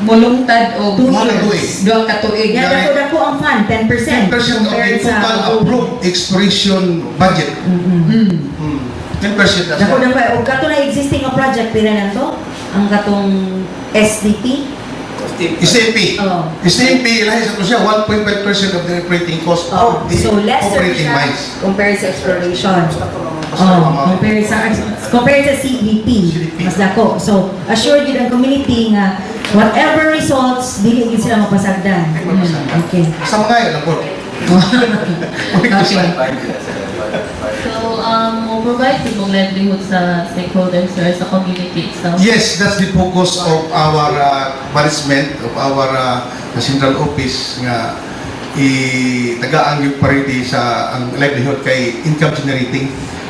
S4: mulungtad o
S2: 2 years.
S4: duwang katuig.
S2: Yan, dako ang fund, 10%
S3: 10% of the
S2: compared
S3: total
S2: sa...
S3: approved exploration budget. 10% na
S2: Dako
S3: siya.
S2: na o kato na existing nga project pila na to? Ang katong SDP?
S3: SNP.
S2: Oh.
S3: SNP, lahi sa to siya, 1.5% of the operating cost of the
S2: So lesser
S3: operating
S2: siya
S3: mines.
S2: compared sa exploration. Compared sa CDP, mas dako. So, assured yun ang community nga whatever results, dili gid sila mapasagdan. Okay.
S3: Sa mga yun, ako.
S9: So, mo provide yung livelihood sa stakeholders or sa community itself.
S3: Yes, that's the focus of our management, of our central office nga tagaan yung parity sa ang livelihood kay income generating.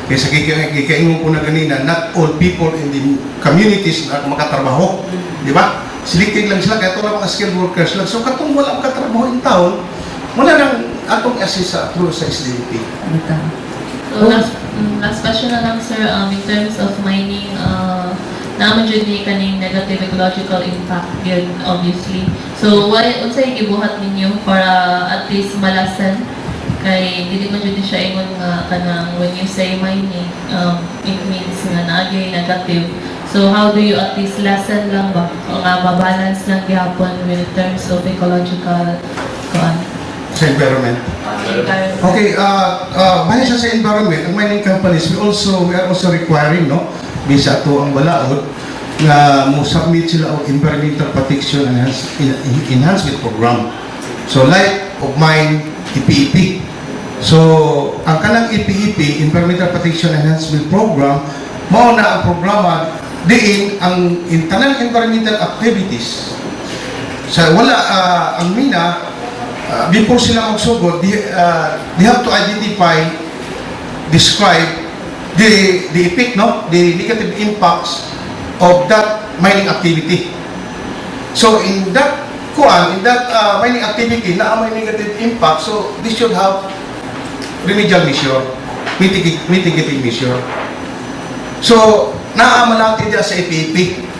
S3: Kaya sa kikaingon ko na ganina, not all people in the communities na makatrabaho. Di ba? Selected lang sila, kaya ito lang mga skilled workers lang. So katong wala makatrabaho in town, wala nang atong assist sa SDNP.
S9: So, last question na lang sir, in terms of mining, naman dyan ni kaning negative ecological impact yun, obviously. So, unsay gibuhat ninyo para at least malasan kay dili man jud siya ingon nga kanang when you say mining, it means nga naagay negative. So, how do you at least lessen lang ba? O nga mabalance lang gihapon in terms of ecological
S3: Sa environment. Okay, bahay sa environment, ang mining companies, we are also requiring, no, bisa to ang balaod, na mo submit sila og environmental protection enhancement program. So, like of mine, EPEP. So, ang kanang EPEP, Environmental Protection Enhancement Program, mao na ang programa diin ang tanang environmental activities. Sa wala ang mina, before sila magsugod, they have to identify, describe the effect, no, the negative impacts of that mining activity. So in that mining activity na may negative impact, so this should have remedial measure, mitigating measure. So naaman natin dyan sa EPEP.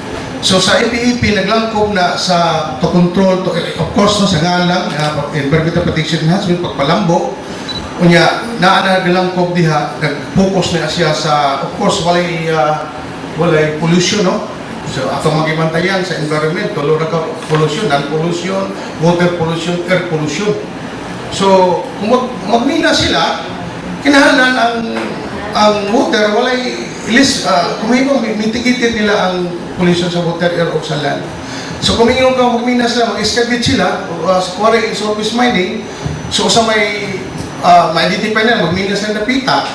S3: So sa EPEP, naglangkog na sa to control, of course, no, sa ngalang, environmental protection enhancement, pagpalambo. Kunya, naglangkog diha, nag-focus na siya sa, of course, walay pollution, no? So atong magibantayan sa environment, tulo na ka pollution, land pollution, water pollution, air pollution. So kung magmina sila, kinahanglan ang water walay ilis kung mitigated nila ang pollution sa water, air, o sa land. So kung mayroon ka magmina sila, mag-excavate sila, sa quarry, surface mining, so sa may ma-identify na, magmina sila na pita,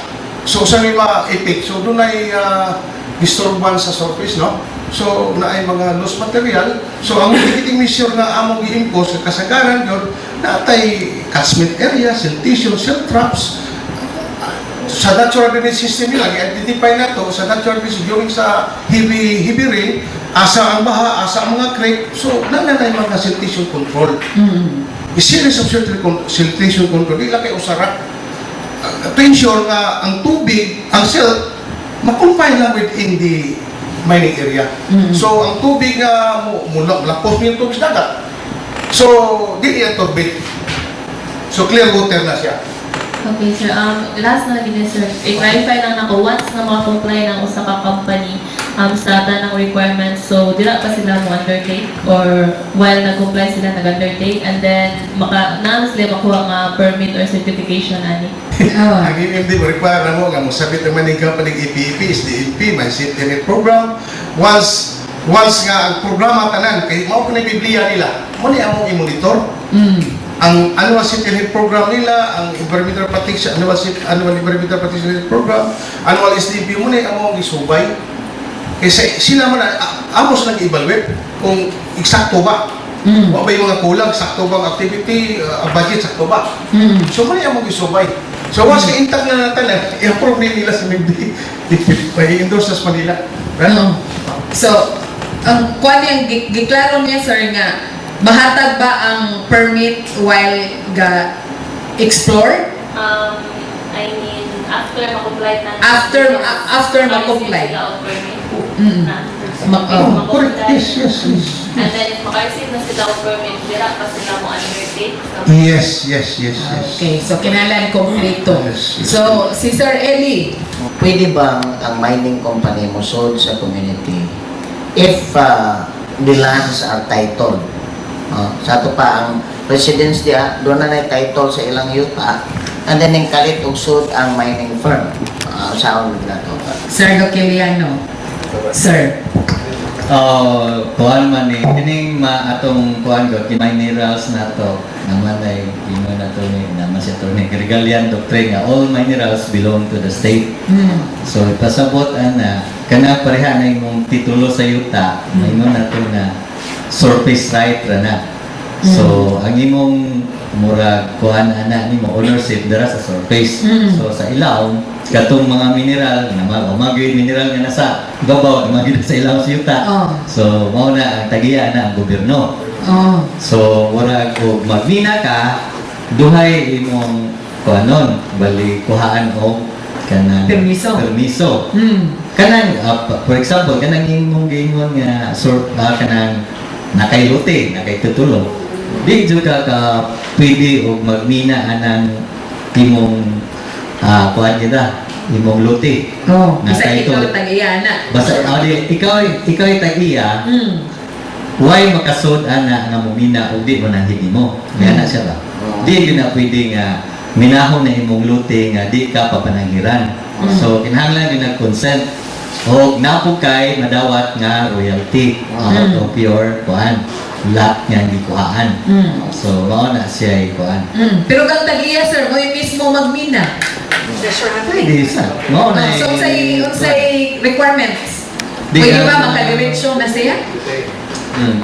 S3: so sa may ma-epic, so doon ay disturbance sa surface, no? So na ay mga lost material, so ang mitigating measure na among i-impose sa kasagaran doon, na atay catchment area, siltation, silt traps, sa natural drainage system nila, i-identify na to sa natural drainage during sa heavy rain, asa ang baha, asa ang mga creek, so nananay mga siltation control. I-series of siltation control, ila kay usara. To ensure nga ang tubig, ang silt, makumpay lang within the mining area. So ang tubig nga lapos niyo tubig sa dagat. So di iya turbid. So clear water na siya.
S9: Okay, sir. Last na din, sir. I-clarify lang ako, once na mga-comply ng usa ka company sa ng requirements, so dila pa sila mo undertake or while nag-comply sila nag-undertake and then na sila makuha nga permit or certification ani?
S3: Ang MMD require na mo nga mosabit naman ng company EPP, SDNP, may safety net program. Once nga ang programa tanan kay mao kun Biblia nila, mo ni among i-monitor. Ang annual safety net program nila, ang environmental protection, annual environmental protection program, annual SDNP mo ni among isubay. Kasi sila man amos nang i-evaluate kung eksakto ba. Wa ba yung mga kulang, sakto ba ang activity, budget sakto ba. So man among isubay. So once ka-intact na natin, i-approve nila sa MMD, i-endorse sa Manila. Right?
S4: So, ang kuwan yung giklaro niya, sir, nga mahatag ba ang permit while ga-explore?
S9: I mean, after ma-comply na
S4: After ma-comply.
S3: Correct. Yes.
S9: And then, if maka-receive na sila ang permit, dira pa sila mo undertake?
S3: Yes.
S4: Okay, so kinalan kompleto.
S3: Yes.
S4: So, si Sir Eli,
S10: Pwede bang ang mining company mo sold sa community if the lands are titled? Sa ito pa, ang residents diya, doon na title sa ilang yuta, and then yung kalit ugsod ang mining firm. Saan na ito?
S4: Sir Loquellano. Sir.
S6: Kuhan man kining atong kuhan ko, minerals na to, naman ay ino na to naman siya to ni Gregorian doctrine nga all minerals belong to the state. So ipasabot kana pareha na imong titulo sa yuta, mayno na to na surface right ra na. So ang imong murag kuhan nimo ownership dira sa surface. So sa ilaw katong mga mineral na magay mineral nga nasa babaw magid sa ilaw sa yuta. So mao na ang tagiya na ang gobyerno. So wala ko magmina ka duhay imong kuanon bali kuhaan og kanang permiso. Kanang for example kanang imong gingon nga kanang nakaylote nakaytutulong di jud ka pwede og magmina anang imong kuan kita imong lote.
S4: Basta ikaw tagiya na.
S6: Basta ikaw ay tagiya. Why makasud ana nga mumina og di mo nahigi mo? Nga na siya ba? Di gyud na pwede nga minahon na imong lote nga di ka papananghiran. So kinahanglan gyud nag-consent og napog kay madawat nga royalty out of pure kuan lot nga gikuhaan. So mao na siya kuan.
S4: Pero kang tagiya, sir, mo mismo magmina.
S6: Pwede sa. Mao na.
S4: So unsay requirements? Pwede ba makadiretso na siya?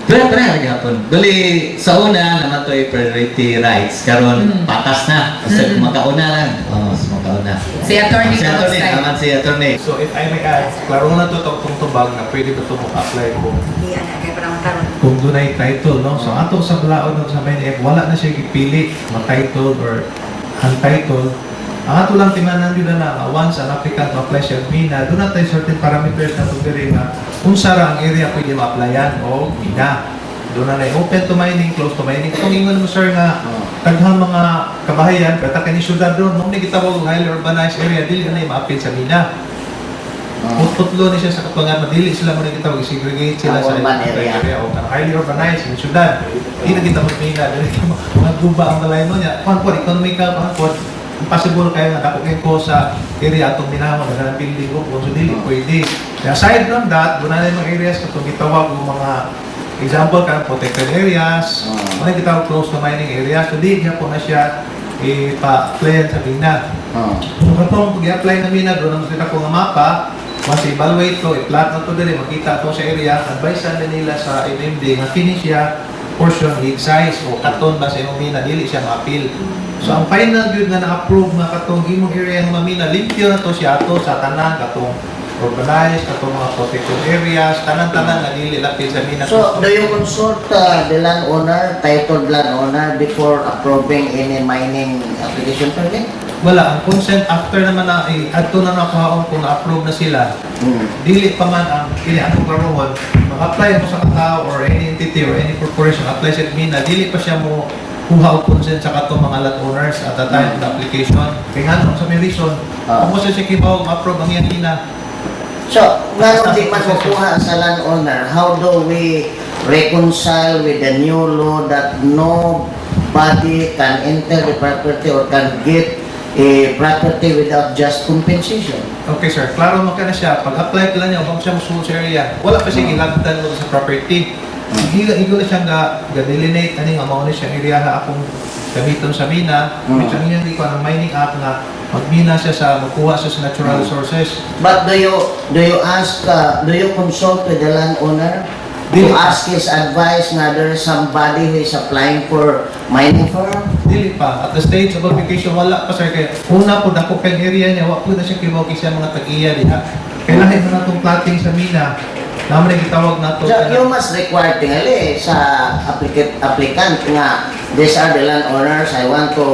S6: Pero hapon. Bali sa una naman to'y priority rights karon patas na. Kasi makauna lang. Makauna.
S4: Si attorney
S6: naman si attorney.
S7: So if I may add, klaro na to itong tubag na pwede ba ito mag-apply kung doon ay title, no? So ato sa balaod sa MNF, wala na siya ipili ma-title or untitled. Ang ato lang tinanan yun na once an applicant ma-apply siya mina, doon na tayo certain parameters na tugiri nga kung sara ang area pwede ma-applyan o mina. Doon na open to mining, close to mining. Kung ingon mo sir nga taghang mga kabahayan, kata kani syudad doon, nung nagitawag highly urbanized area, dili na ma-apply sa mina. putlo ni siya sa kapangan, madili sila mo nagkita, segregate sila
S10: Ang
S7: sa
S10: urban area.
S7: o highly urbanized, in syudad. Hindi na kita magpina, mga guba ang balay mo niya. Kung po, economical, impossible kayo nga dako ko sa area atong minahon na building ko kung so dili pwede. Aside from that, doon na yung mga areas katong gitawag yung mga example kan protected areas, mga gitawag close to mining areas, so di po na siya ipa-apply sa mina. Kung katong pag-i-apply na mina, doon ang kita ko nga mapa, mas evaluate ko, i-plot na to dili, makita to sa area, advise na nila sa MMD nga kini siya portion, lead size, o katon ba sa imong mina, dili siya ma-appeal. So ang final yun nga na-approve nga katong imong area ng mamina, limpyo na to siya ato sa tanan, katong urbanized, katong mga protected areas, tanan-tanan nga dili lapil sa mina.
S10: So, do you consult the landowner, titled landowner, before approving any mining application permit?
S7: Wala, ang consent after naman na adto na nakuhaon kung na-approve na sila. Dili pa man ang kini atong karoon, mag-apply mo sa katao or any entity or any corporation apply sa mina, dili pa siya mo kuha o consent sa katong mga landowners at the time of the application. Kaya nga nung sa may reason, kung mo siya kibaw ma-approve ang iyang mina.
S10: So, nga di man makuha sa landowner, how do we reconcile with the new law that nobody can enter the property or can get a property without just compensation?
S7: Okay sir, klaro mo ka na siya. Pag-apply ka lang niya, huwag siya masunod sa area. Wala pa siya gilagdan mo sa property. Igo na siyang ga-delinate, ano nga mauna siyang area na akong gamiton sa mina. Medyo ang hindi ko ang mining app na magmina siya sa, magkuha siya sa natural resources.
S10: But do you ask, do you consult with the landowner? Do you ask his advice na there is somebody who is applying for mining firm?
S7: Dili pa. At the stage of application, wala pa sir. Kaya una po, dako kang area niya, wala po na siya kiwagi siya mga tag-iya diha. Kailangan mo na itong plotting sa mina. Naman yung gitawag na ito.
S10: So, you must require tingali sa applicant nga, these are the landowners, I want to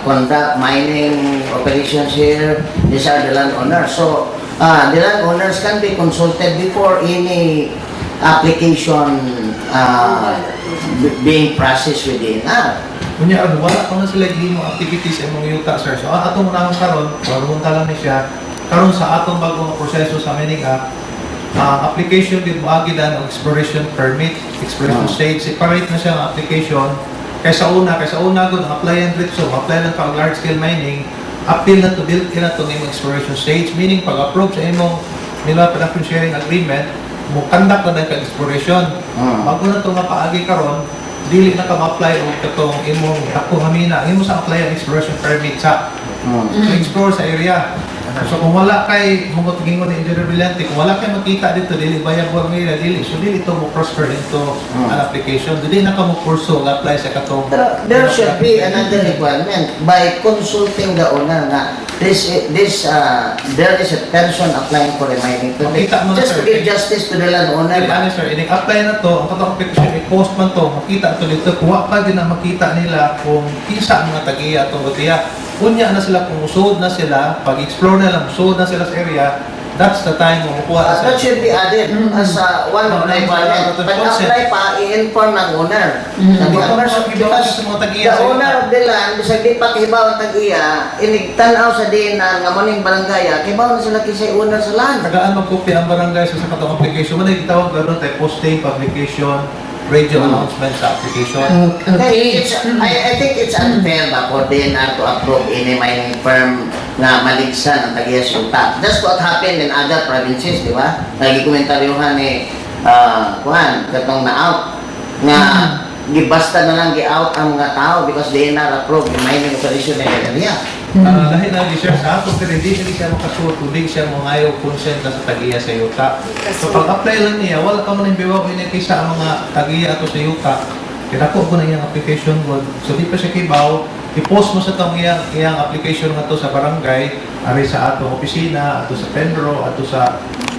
S10: conduct mining operations here, these are the landowners. So, the landowners can be consulted before any application being processed with DYMR.
S7: Kunya, wala pa na sila gihimo activities sa mga yuta, sir. So, atong unahang karon, parumunta lang ni siya, karon sa atong bagong proseso sa mining app, application din maagi na ng exploration permit, exploration stage, separate na siya ang application. Kaysa una gud ang applyan dito, apply lang pang large scale mining, appeal na to, build in na to ng exploration stage, meaning pag-approve sa imong nila production sharing agreement, mo conduct na ng exploration. Bago na to nga paagi karon, dili na ka ma-apply o katong imong ako hamina, imo sa apply ang exploration permit sa explore sa area. So kung wala kay mga gingon ni Engineer Brillante, kung wala kay makita dito, dili bayabor nga dili. So dili ito mo prosper into an application. Dili na ka mo kurso apply sa katong.
S10: There should be another requirement by consulting the owner na there is a person applying for a mining permit. Just to give justice to the landowner.
S7: Ano sir, i-apply na to, ang katong application, i-post man to, makita to dito, kuha pa din na makita nila kung kisa ang mga tagiya atong butiya. Unya na sila, kung usod na sila, pag-explore na lang, usod na sila sa area, that's the time mo makuha na
S10: That should be added as one of the requirements. Pag-apply pa, i-inform ng owner. Because the owner of the land, bisag di pa kibaw ang tag-iya, inigtanaw sa din nga muning barangay, kibaw na sila kisay owner sa land.
S7: Tagaan magkopya ang barangay sa katong application. Manay gitawag gano'n tayo posting, publication, radio announcement sa application.
S10: I think it's unfair ba for DYMR to approve any mining firm na maligsan ang tagiya syuta. That's what happened in other provinces, di ba? Nagikomentaryohan ni Juan, katong na-out nga gibasta na lang gi-out ang mga tao because DYMR approved the mining operation in the area.
S7: Dahil na di siya sa ato, pero hindi siya makasuot, hindi siya mga consent na sa tagiya sa yuta. So pag-apply lang niya, wala ka man yung biwa ko kaysa ang mga tagiya ato sa yuta. Kinako ko na iyang application board. So di pa siya kibaw, i-post mo sa itong iyang application nga to sa barangay, ari sa atong opisina, ato sa Penro, ato sa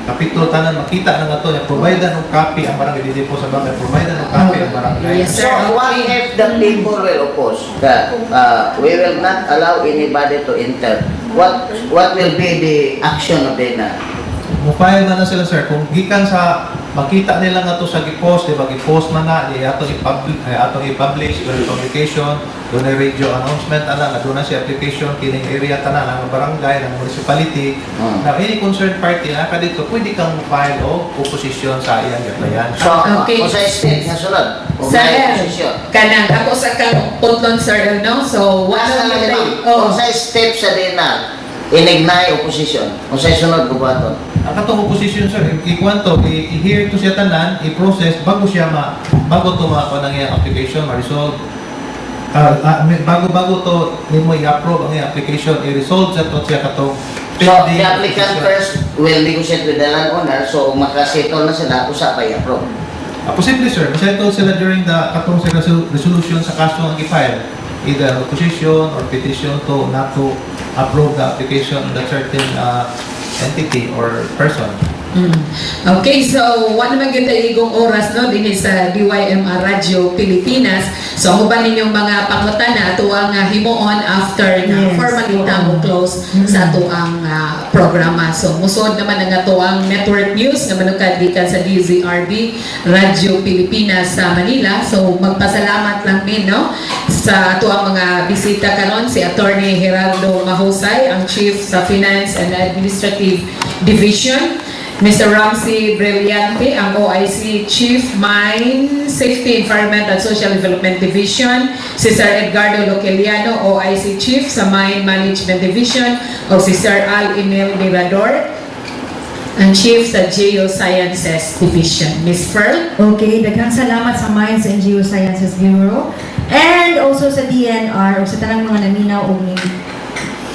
S7: kapitol tanan, makita na nga to, provide na ng copy ang barangay, hindi po sa barangay, provide na ng copy ang barangay.
S4: Yes,
S10: So what if the people will oppose that we will not allow anybody to enter? What will be the action of DYMR?
S7: Mufile na sila sir, kung gikan sa makita nila nga to sa gipost, di ba? Gipost man na, atong i-publish, doon publication, doon ay radio announcement, nga doon na si application, kining area tanan, ng barangay, ng municipality. Now, any concerned party na ka dito, pwede kang file o opposition sa iyang applyan.
S10: So,
S4: Okay.
S10: kung sa state na sunod, kung
S4: Sir,
S10: may posisyon.
S4: kanang ako sa kang putlon, sir, no? So,
S10: Wala na lang, kung sa step sa DNR, inignay opposition. Kung sa sunod, bubaton.
S7: Ang katong opposition, sir, ikuan to, i-hear to siya tanan, i-process, bago to makakuha ng iyang application, ma-resolve. Bago to, nimo i-approve ang iyang application, i-resolve sa to siya katong
S10: So, the applicant first will negotiate with the landowner, so makasettle na sila, usap ay approve.
S7: Posible, sir. Masettle sila during the katong resolution sa kaso ang i-file. Either opposition or petition to not to approve the application of that certain entity or person.
S4: Okay, so wala naman kita igong oras, no, din sa DYMR Radyo Pilipinas. So ako ba ninyong mga pangutana ato ang himuon after na formally tamo close sa ato ang programa. So musod naman ang ato ang network news nga manukadikan sa DZRB Radyo Pilipinas sa Manila. So magpasalamat lang min, no, sa ato ang mga bisita karon, si Atty. Gerardo Mahusay, ang Chief sa Finance and Administrative Division, Mr. Ramcie ang OIC-Chief, Mine, Safety, Environment and Social Development Division, si Sir Edgardo Loquellano, OIC-Chief sa Mine Management Division, o si Sir Emil Berador, ang Chief sa Geo-Sciences Division. Ms. Pearl?
S2: Okay, daghang salamat sa Mines and Geo-Sciences Bureau and also sa DNR o sa tanang mga naminaw o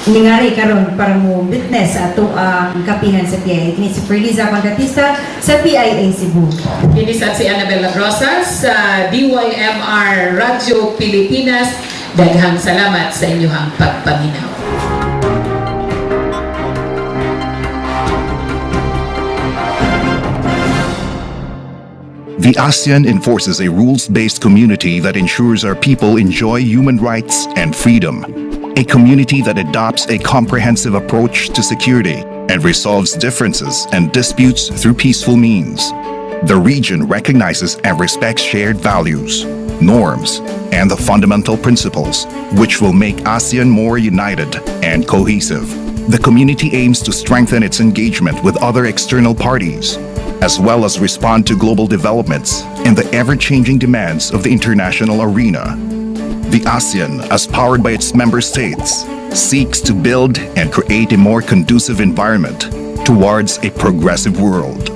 S2: ningari karon para mo witness sa ato ang kapihan sa PIA. Kini si Ferliza Panggatista sa PIA Cebu.
S4: Kini sa si Annabella Rosas sa DYMR Radyo Pilipinas. Daghang salamat sa inyong pagpaminaw.
S1: The ASEAN enforces a rules-based community that ensures our people enjoy human rights and freedom. A community that adopts a comprehensive approach to security and resolves differences and disputes through peaceful means. The region recognizes and respects shared values, norms, and the fundamental principles which will make ASEAN more united and cohesive. The community aims to strengthen its engagement with other external parties, as well as respond to global developments and the ever-changing demands of the international arena. The ASEAN, as powered by its member states, seeks to build and create a more conducive environment towards a progressive world.